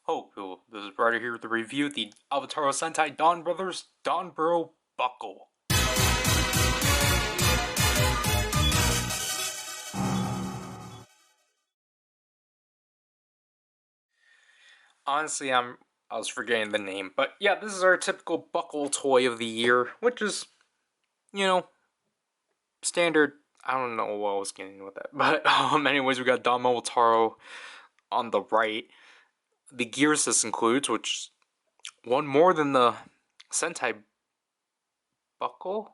Ho, people. This is Ryder here with the review of the Avataro Sentai Donbrothers Donbro Buckle. Honestly, I was forgetting the name, but yeah, this is our typical buckle toy of the year, which is, standard. I don't know what I was getting with that, but anyways, we got Avataro on the right. The gears this includes, which one more than the Sentai Buckle,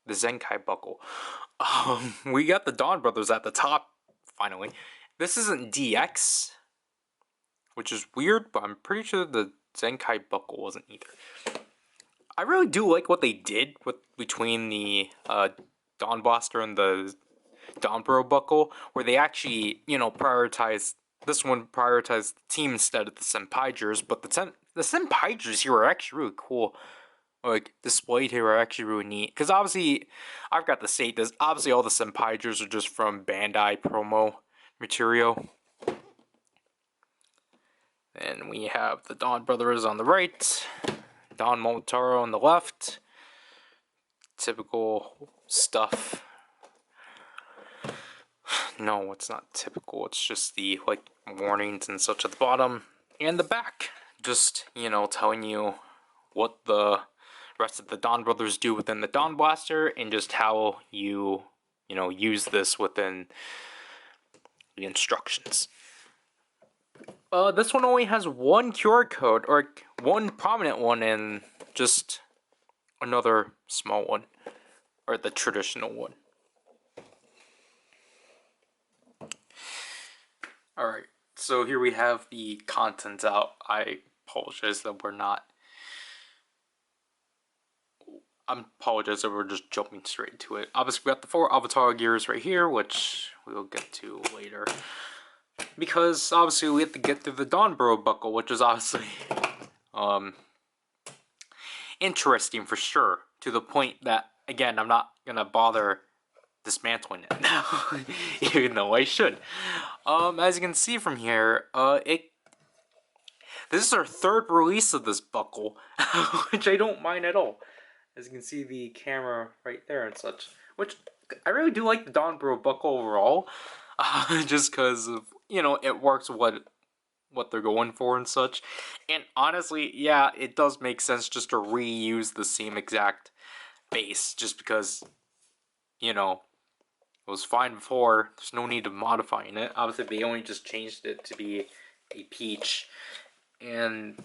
the Zenkai Buckle. We got the Donbrothers at the top. Finally, this isn't DX, which is weird, but I'm pretty sure the Zenkai Buckle wasn't either. I really do like what they did between the Dawn Blaster and the Donbro Buckle, where they actually, prioritized this one, prioritized the team instead of the Senpaijers, but the Senpaijers here are actually really cool. Like, displayed here are actually really neat. Because obviously, I've got to state this, obviously all the Senpaijers are just from Bandai promo material. And we have the Donbrothers on the right, Don Moltaro on the left. Typical stuff. No, it's not typical. It's just the, warnings and such at the bottom. And the back. Just, telling you what the rest of the Donbrothers do within the Dawn Blaster, and just how you, use this within the instructions. This one only has one QR code, or one prominent one, and just another small one, or the traditional one. Alright, so here we have the contents out. I apologize that we're just jumping straight into it. Obviously, we got the 4 Avatar gears right here, which we will get to later. Because, obviously, we have to get through the Donbro Buckle, which is obviously, interesting for sure. To the point that, again, I'm not gonna bother dismantling it now, even though I should. As you can see from here, this is our 3rd release of this buckle, which I don't mind at all. As you can see the camera right there and such, which I really do like the Donbro Buckle overall, just because of, it works what they're going for and such. And honestly, yeah, it does make sense just to reuse the same exact base, just because, it was fine before. There's no need of modifying it. Obviously, they only just changed it to be a peach, and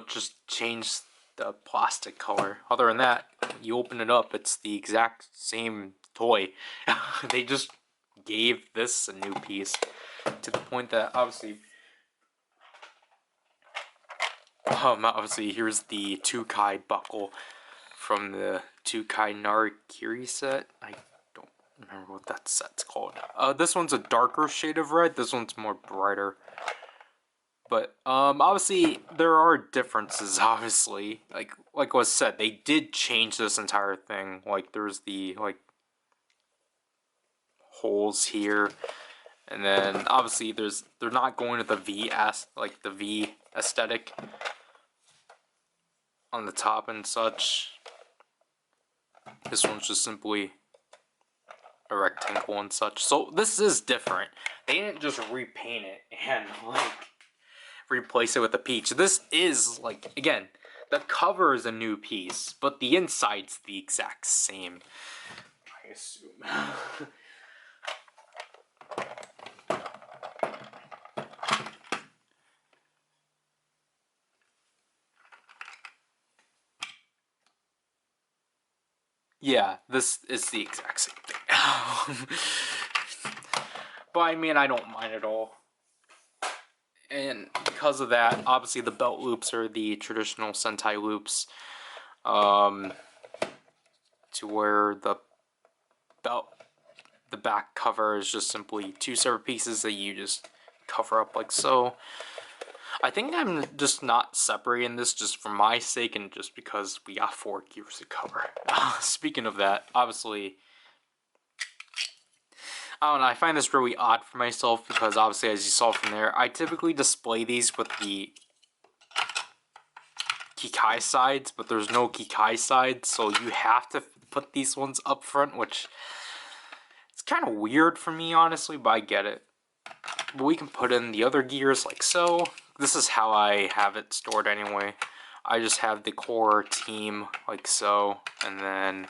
just changed the plastic color. Other than that, you open it up, it's the exact same toy. They just gave this a new piece, to the point that obviously here's the Tukai buckle from the Tukai Narikiri set. I don't remember what that set's called. This one's a darker shade of red, this one's more brighter. But, obviously, there are differences, obviously. Like was said, they did change this entire thing. Like, there's the, holes here. And then, obviously, they're not going to the the V aesthetic on the top and such. This one's just simply a rectangle and such. So, this is different. They didn't just repaint it and, replace it with a peach. This is, again, the cover is a new piece, but the inside's the exact same, I assume. Yeah, this is the exact same thing. But I mean, I don't mind at all. And because of that, obviously the belt loops are the traditional Sentai loops, to where the back cover is just simply 2 separate pieces that you just cover up like so. I think I'm just not separating this just for my sake, and just because we got 4 gears to cover. Speaking of that, obviously, I don't know, I find this really odd for myself because obviously, as you saw from there, I typically display these with the Kikai sides, but there's no Kikai sides, so you have to put these ones up front, which it's kind of weird for me, honestly, but I get it. But we can put in the other gears like so. This is how I have it stored anyway. I just have the core team like so, and then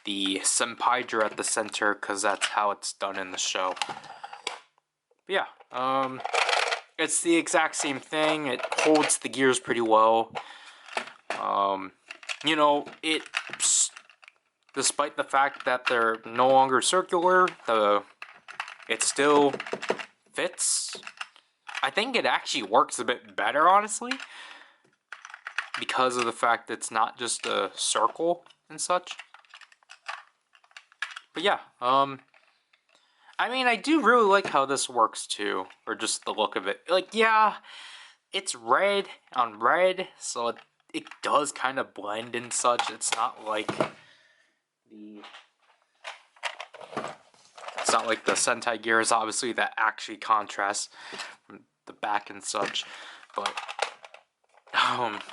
the Senpai at the center, because that's how it's done in the show. But yeah, it's the exact same thing. It holds the gears pretty well. You know, despite the fact that they're no longer circular, it still fits. I think it actually works a bit better, honestly, because of the fact that it's not just a circle and such. But yeah, I mean, I do really like how this works too, or just the look of it. Like, yeah, it's red on red, so it does kind of blend and such. It's not like the Sentai gears, obviously, that actually contrast from the back and such. But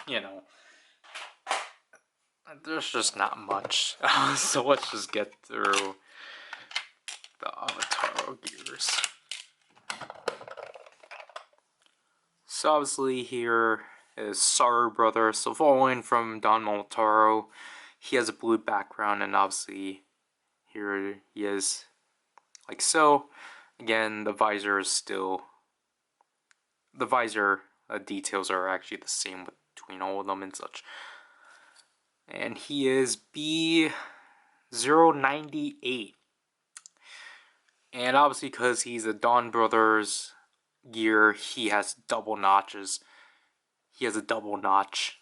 you know, there's just not much. So let's just get through the Avataro gears. So obviously here is Saru brother. So following from Don Avataro, he has a blue background, and obviously here he is like so. Again, the visor is still, the visor details are actually the same between all of them and such. And he is B098. And obviously because he's a Donbrothers gear, he has double notches. He has a double notch.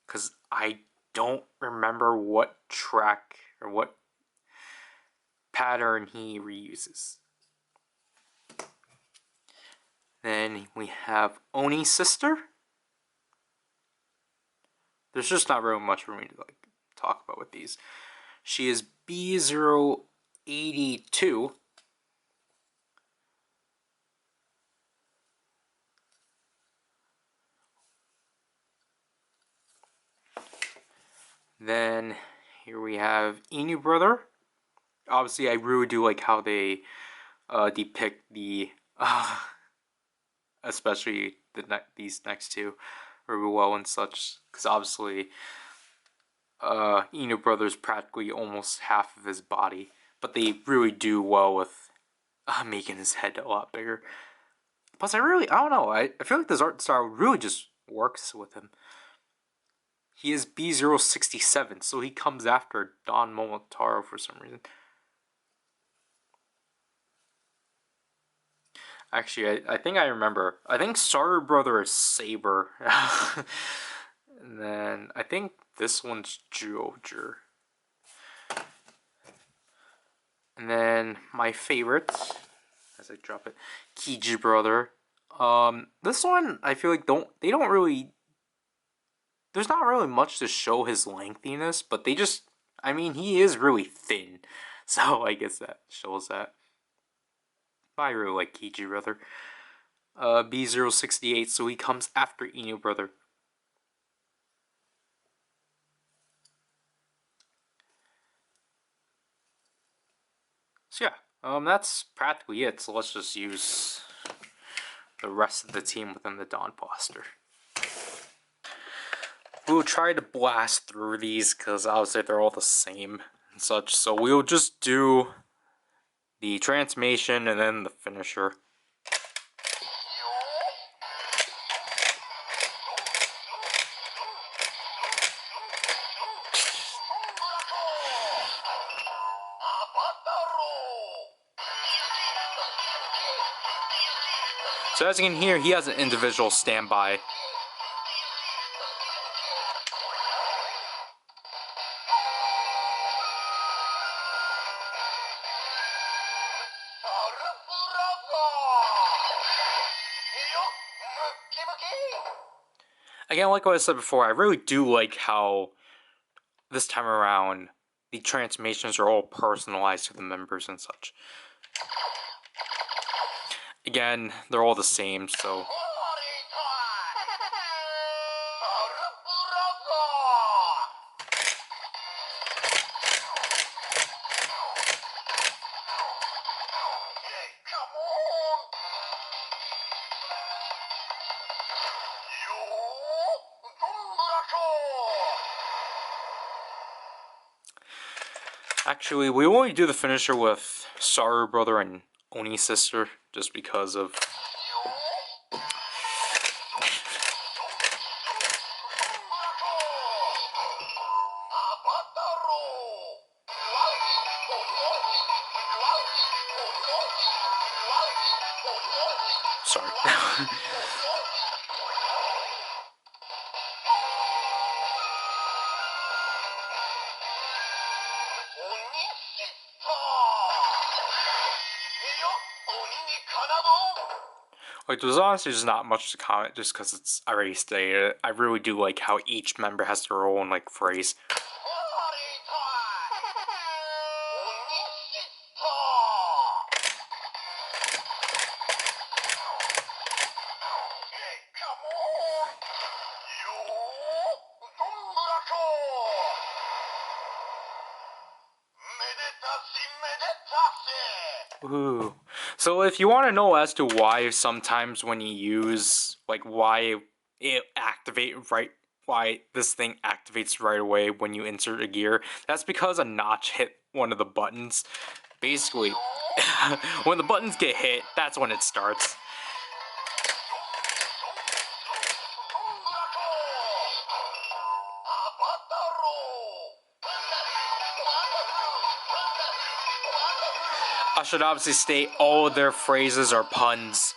Because I don't remember what track or what pattern he reuses. Then we have Oni's sister. There's just not really much for me to talk about with these. She is B082. Then here we have Inu brother. Obviously, I really do like how they depict the, especially these next two, very well and such. Because obviously, Inu brother's practically almost half of his body, but they really do well with making his head a lot bigger. Plus, I don't know, I feel like this art style really just works with him. He is B067, so he comes after Don Momotaro for some reason. Actually, I think I remember. I think Starter Brother is Saber. And then I think this one's Jojer. And then my favorite, as I drop it, Kiji Brother. This one I feel like there's not really much to show his lengthiness, but he is really thin. So I guess that shows that. I really like Kiji brother. B068, so he comes after Inu brother. So yeah, that's practically it. So let's just use the rest of the team within the Dawn Blaster. We'll try to blast through these because obviously they're all the same and such. So we'll just do the transformation and then the finisher. So as you can hear, he has an individual standby. Again, like what I said before, I really do like how this time around the transformations are all personalized to the members and such. Again, they're all the same, so... Actually, we only do the finisher with Saru brother and Oni sister, just because of... Sorry. Like, there's honestly just not much to comment, just because it's already stated. I really do like how each member has their own, like, phrase. Ooh. So if you want to know as to why sometimes when you use, like, why this thing activates right away when you insert a gear, that's because a notch hit one of the buttons. Basically, when the buttons get hit, that's when it starts. I should obviously state all their phrases are puns.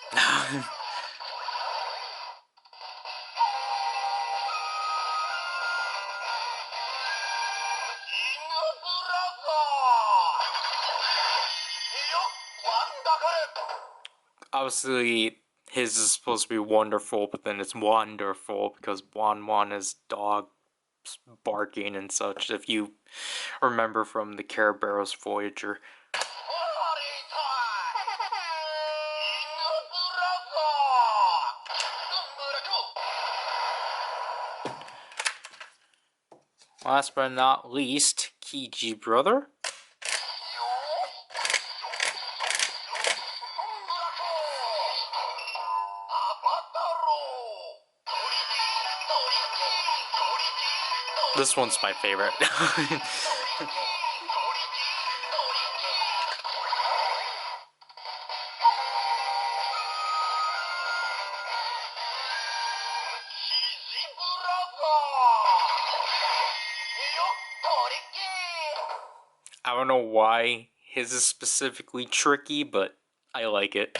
Obviously, his is supposed to be wonderful, but then it's wonderful because Wan is dog barking and such, if you remember from the Care Barrow's Voyager. Last but not least, Kiji brother. This one's my favorite. I don't know why his is specifically tricky, but I like it.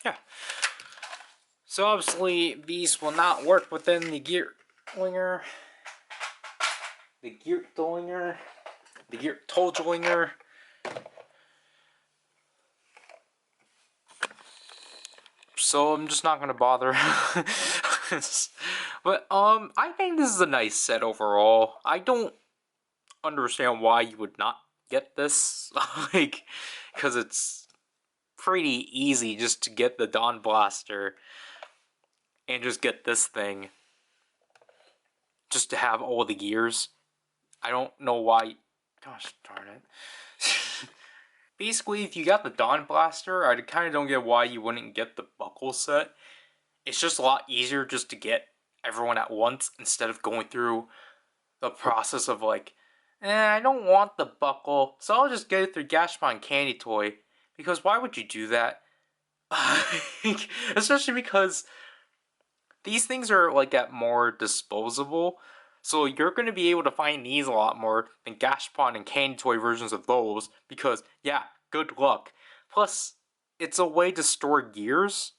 Yeah. So obviously these will not work within the gear tolinger. The gear tolinger. So I'm just not gonna bother. But I think this is a nice set overall. I don't understand why you would not get this, like, because it's pretty easy just to get the Dawn Blaster and just get this thing, just to have all the gears. I don't know why. Gosh darn it. Basically, if you got the Dawn Blaster, I kind of don't get why you wouldn't get the Buckle set. It's just a lot easier just to get everyone at once instead of going through the process of like, I don't want the Buckle, so I'll just get it through Gashpon Candy Toy. Because why would you do that? Especially because these things are like at more disposable. So you're going to be able to find these a lot more than Gashpon and Candy Toy versions of those. Because, yeah, good luck. Plus, it's a way to store gears.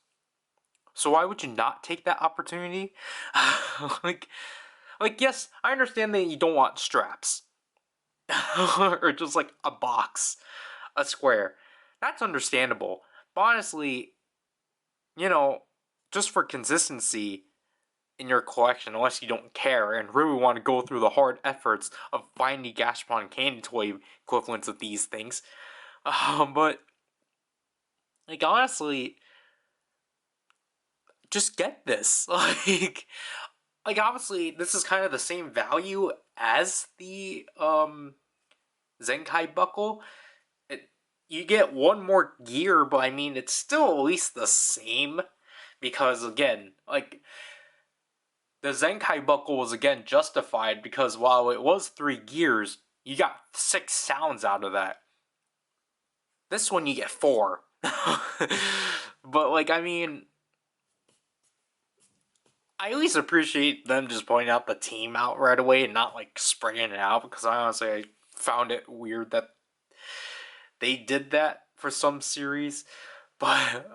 So why would you not take that opportunity? like, yes, I understand that you don't want straps. Or just like a box. A square. That's understandable. But honestly, you know, just for consistency in your collection, unless you don't care and really want to go through the hard efforts of finding Gashapon candy toy equivalents of these things. But like honestly, just get this. Like obviously this is kind of the same value as the Zenkai buckle. You get one more gear, but I mean it's still at least the same because again, like the Zenkai buckle was again justified because while it was 3 gears, you got 6 sounds out of that. This one you get 4. But like I mean, I at least appreciate them just pointing out the team out right away and not like spraying it out because I honestly I found it weird that they did that for some series. But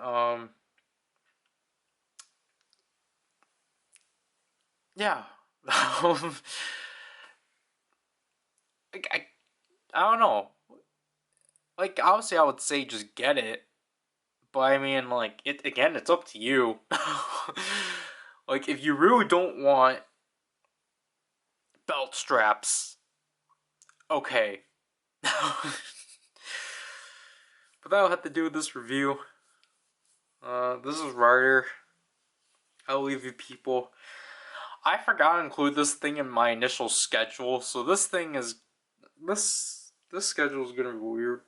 yeah. Like, I don't know. Like obviously I would say just get it. But I mean like it again it's up to you. Like if you really don't want belt straps, okay. But that'll have to do with this review. This is Ryder. I'll leave you people. I forgot to include this thing in my initial schedule, so this schedule is gonna be weird.